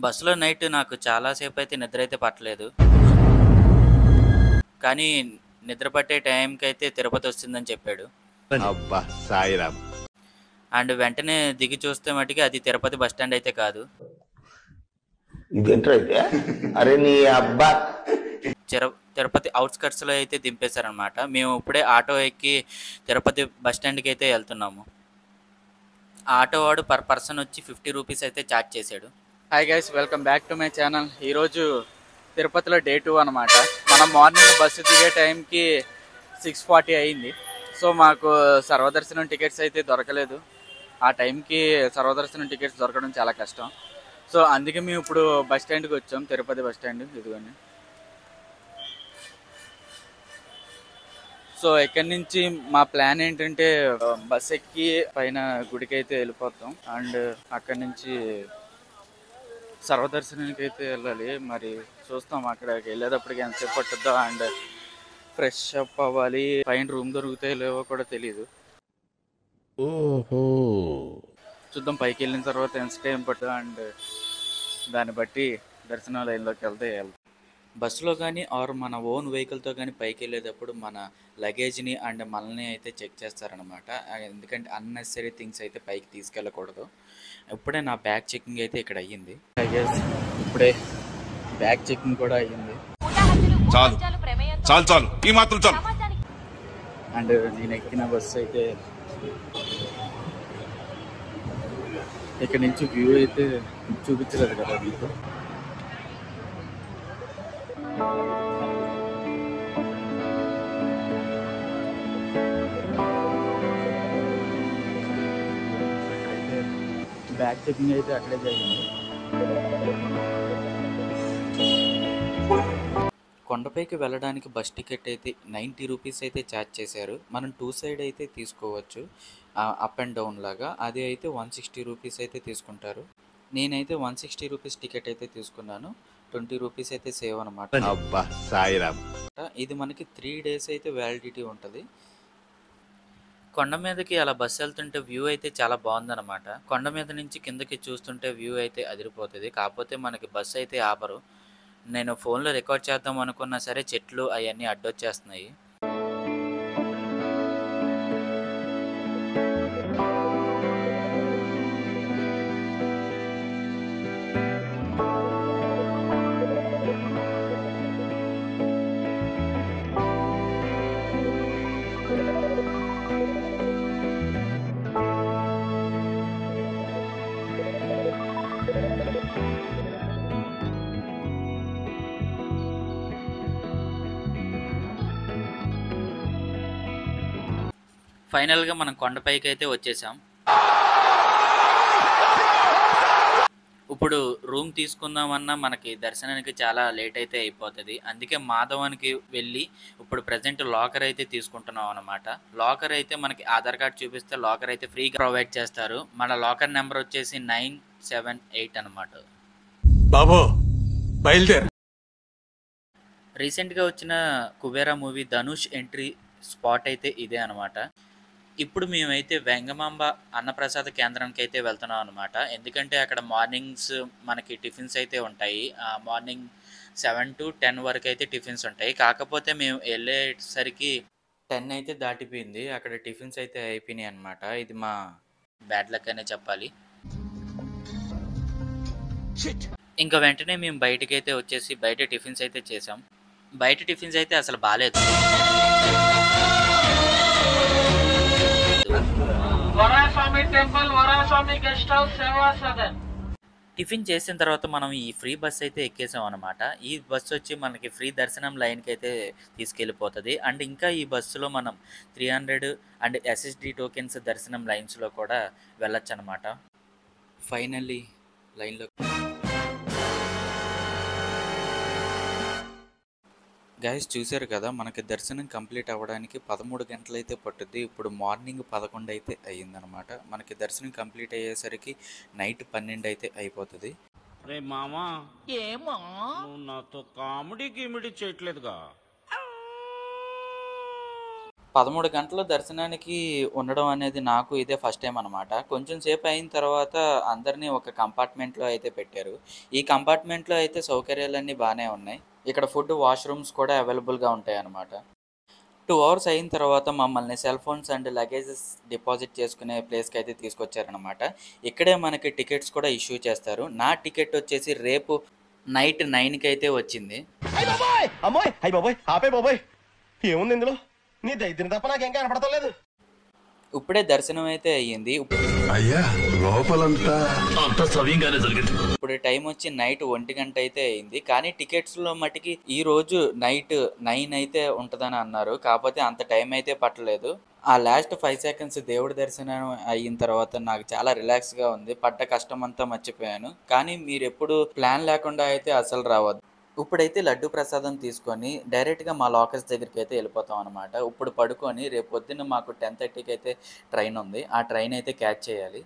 బస్సులో నైట్ నాకు చాలా సేపు అయితే నిద్ర అయితే పట్టలేదు. కానీ నిద్ర పట్టే టైంకైతే తిరుపతి వస్తుందని చెప్పాడు. అబ్బా సాయిరామ్. అండ్ వెంటనే దిగి చూస్తే మటుకి అది తిరుపతి బస్ స్టాండ్ అయితే కాదు. ఇదేంట్రా అయితే? అరే నీ అబ్బా. తిరుపతి అవుట్స్కట్స్లో అయితే దింపేశారనమాట. మేము ఇప్పుడే ఆటో ఎక్కి తిరుపతి బస్ స్టాండ్కి అయితే వెళ్తున్నాము. ఆ ఆటో వాడు పర్ పర్సన్ వచ్చి 50 రూపీస్ అయితే ఛార్జ్ చేశాడు. Hi guys, welcome back to my channel. ఈరోజు తిరుపతిలో డే 2 అనమాట. మనం మార్నింగ్ బస్సు దిగే టైంకి 6:40 అయింది. సో మాకు సర్వదర్శనం టికెట్స్ అయితే దొరకలేదు. ఆ టైంకి సర్వదర్శనం టికెట్స్ దొరకడం చాలా కష్టం. సో అందుకే మేము ఇప్పుడు బస్ స్టాండ్కి వచ్చాం, తిరుపతి బస్ స్టాండ్ ఇదిగోండి. సో ఇక్కడి నుంచి మా ప్లాన్ ఏంటంటే బస్ ఎక్కి పైన గుడికి అయితే వెళ్ళిపోతాం. అండ్ అక్కడి నుంచి సర్వదర్శనానికి అయితే వెళ్ళాలి. మరి చూస్తాం అక్కడికి వెళ్ళేటప్పటికి ఎంతసేపు పట్టుద్దో. అండ్ ఫ్రెష్ అప్ అవ్వాలి. పైన రూమ్ దొరుకుతాయో లేవో కూడా తెలీదు. చూద్దాం పైకి వెళ్ళిన తర్వాత ఎంత టైం పడుతుందో. అండ్ దాన్ని బట్టి దర్శనం లైన్లోకి వెళ్తే బస్సులో కానీ ఆర్ మన ఓన్ వెహికల్తో కానీ పైకి వెళ్ళేటప్పుడు మన లగేజ్ని అండ్ మనల్ని అయితే చెక్ చేస్తారనమాట. ఎందుకంటే అన్నెసరీ థింగ్స్ అయితే పైకి తీసుకెళ్ళకూడదు. ఇప్పుడే నా బ్యాగ్ చెకింగ్ అయితే ఇక్కడ అయ్యింది. ఐ గెస్ ఇప్పుడే బ్యాగ్ చెకింగ్ కూడా అయ్యింది. చాలు చాలు చాలు ఈ మాత్రం చాలు. అండ్ నేను ఎక్కిన బస్సు అయితే ఇక్కడ నుంచి వ్యూ అయితే చూపించలేదు కదా మీకు. బ్యాగ్ చెకింగ్ అయితే అక్కడే జరిగింది. కొండపైకి వెళ్ళడానికి బస్ టికెట్ అయితే 90 రూపీస్ అయితే ఛార్జ్ చేశారు. మనం 2 సైడ్ అయితే తీసుకోవచ్చు, అప్ అండ్ డౌన్ లాగా. అది అయితే 160 రూపీస్ అయితే తీసుకుంటారు. నేనైతే 160 రూపీస్ టికెట్ అయితే తీసుకున్నాను. 20 రూపీస్ అయితే సేవ్ అనమాట. అబ్బా సాయిరామ్. ఇది మనకి 3 days అయితే వ్యాలిడిటీ ఉంటుంది. కొండ మీదకి అలా బస్సు వెళ్తుంటే వ్యూ అయితే చాలా బాగుందన్నమాట. కొండ మీద నుంచి కిందకి చూస్తుంటే వ్యూ అయితే అదిరిపోతుంది. కాకపోతే మనకి బస్సు అయితే ఆపరు. నేను ఫోన్లో రికార్డ్ చేద్దాం అనుకున్నా సరే చెట్లు అవన్నీ అడ్డొచ్చేస్తున్నాయి. ఫైనల్గా మనం కొండపైకి అయితే వచ్చేసాం. ఇప్పుడు రూమ్ తీసుకుందామన్నా మనకి దర్శనానికి చాలా లేట్ అయితే అయిపోతుంది. అందుకే మాధవానికి వెళ్ళి ఇప్పుడు ప్రజెంట్ లాకర్ అయితే తీసుకుంటున్నాం అనమాట. లాకర్ అయితే మనకి ఆధార్ కార్డ్ చూపిస్తే లాకర్ అయితే ఫ్రీగా ప్రొవైడ్ చేస్తారు. మన లాకర్ నెంబర్ వచ్చేసి 978 అనమాట. బాబో బయలుదేరు. రీసెంట్గా వచ్చిన Kubera movie Dhanush entry spot అయితే ఇదే అనమాట. ఇప్పుడు మేమైతే వెంగమాంబ అన్నప్రసాద కేంద్రానికి అయితే వెళ్తున్నాం అనమాట. ఎందుకంటే అక్కడ మార్నింగ్స్ మనకి టిఫిన్స్ అయితే ఉంటాయి. మార్నింగ్ 7 to 10 వరకు అయితే టిఫిన్స్ ఉంటాయి. కాకపోతే మేము వెళ్ళేసరికి 10 అయితే దాటిపోయింది. అక్కడ టిఫిన్స్ అయితే అయిపోయినాయి అనమాట. ఇది మా బ్యాడ్ లక్ అనే చెప్పాలి. ఇంకా వెంటనే మేము బయటకి అయితే వచ్చేసి బయట టిఫిన్స్ అయితే చేసాం. బయట టిఫిన్స్ అయితే అసలు బాగాలేదు. టిఫిన్ చేసిన తర్వాత మనం ఈ ఫ్రీ బస్ అయితే ఎక్కేసాం అనమాట. ఈ బస్సు వచ్చి మనకి ఫ్రీ దర్శనం లైన్కి అయితే తీసుకెళ్ళిపోతుంది. అండ్ ఇంకా ఈ బస్సులో మనం 300 అండ్ SSD టోకెన్స్ దర్శనం లైన్స్లో కూడా వెళ్ళొచ్చు అనమాట. ఫైనల్లీ లైన్లో గైస్ చూశారు కదా, మనకి దర్శనం కంప్లీట్ అవ్వడానికి 13 గంటలు అయితే పట్టుద్ది. ఇప్పుడు మార్నింగ్ 11 అయితే అయ్యిందనమాట. మనకి దర్శనం కంప్లీట్ అయ్యేసరికి నైట్ 12 అయితే అయిపోతుంది. రే మామా, ఏమో నువ్వు నాతో కామెడీ గిమిడీ చేయట్లేదుగా. 13 గంటలు దర్శనానికి ఉండడం అనేది నాకు ఇదే ఫస్ట్ టైం అనమాట. కొంచెం సేపు అయిన తర్వాత అందరిని ఒక కంపార్ట్మెంట్‌లో అయితే పెట్టారు. ఈ కంపార్ట్మెంట్‌లో అయితే సౌకర్యాలన్నీ బానే ఉన్నాయి. ఇక్కడ ఫుడ్, వాష్‌రూమ్స్ కూడా అవైలబుల్‌గా ఉంటాయన్నమాట. 2 అవర్స్ అయిన తర్వాత మమ్మల్ని cell phones and luggages deposit చేసుకునే ప్లేస్‌కైతే తీసుకొచ్చారనమాట. ఇక్కడే మనకి టికెట్స్ కూడా ఇష్యూ చేస్తారు. నా టికెట్ వచ్చేసి రేపు నైట్ 9కి అయితే వచ్చింది. అమ్మోయ్ అయ్య బాబోయ్ ఆపే బాబోయ్ ఏముంది ఇందులో నీ దైత్యం తప్ప నాకేం కనపడతలేదు. ఇప్పుడే దర్శనం అయితే అయ్యింది. అయ్యా లోపలంతా ఇప్పుడు టైం వచ్చి నైట్ 1 గంట అయితే అయింది. కానీ టికెట్స్‌లో మటికి ఈరోజు నైట్ 9 అయితే ఉంటదని అన్నారు. కాకపోతే అంత టైం అయితే పట్టలేదు. ఆ లాస్ట్ 5 సెకండ్స్ దేవుడి దర్శనం అయిన తర్వాత నాకు చాలా రిలాక్స్‌గా ఉంది. పడ్డ కష్టమంతా మర్చిపోయాను. కానీ మీరెప్పుడు ప్లాన్ లేకుండా అయితే అసలు రావద్దు. ఇప్పుడైతే లడ్డు ప్రసాదం తీసుకొని డైరెక్ట్‌గా మా లాకర్స్ దగ్గరికైతే వెళ్ళిపోతాం అనమాట. ఇప్పుడు పడుకొని రేపు పొద్దున్న మాకు 10:30కి అయితే ట్రైన్ ఉంది. ఆ ట్రైన్ అయితే క్యాచ్ చేయాలి.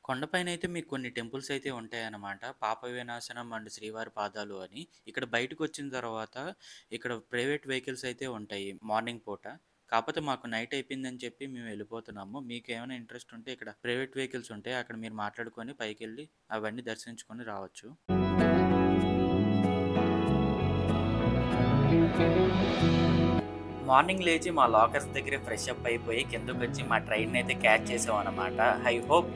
కొండపైన అయితే మీకు కొన్ని టెంపుల్స్ అయితే ఉంటాయన్నమాట. పాప వినాశనం అండ్ శ్రీవారి పాదాలు అని. ఇక్కడ బయటకు వచ్చిన తర్వాత ఇక్కడ ప్రైవేట్ వెహికల్స్ అయితే ఉంటాయి మార్నింగ్ పూట. కాకపోతే మాకు నైట్ అయిపోయిందని చెప్పి మేము వెళ్ళిపోతున్నాము. మీకు ఏమైనా ఇంట్రెస్ట్ ఉంటే ఇక్కడ ప్రైవేట్ వెహికల్స్ ఉంటాయి. అక్కడ మీరు మాట్లాడుకొని పైకెళ్ళి అవన్నీ దర్శించుకొని రావచ్చు. మార్నింగ్ లేచి మా లాకర్స్ దగ్గర ఫ్రెష్ అప్ అయిపోయి కిందకొచ్చి మా ట్రైన్ అయితే క్యాచ్ చేసామన్నమాట. ఐ హోప్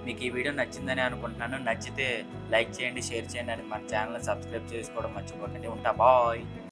మీకు ఈ వీడియో నచ్చిందని అనుకుంటున్నాను. నచ్చితే లైక్ చేయండి, షేర్ చేయండి, అని మన ఛానల్ని సబ్స్క్రైబ్ చేసుకోవడం మర్చిపోకండి. ఉంటా, బాయ్.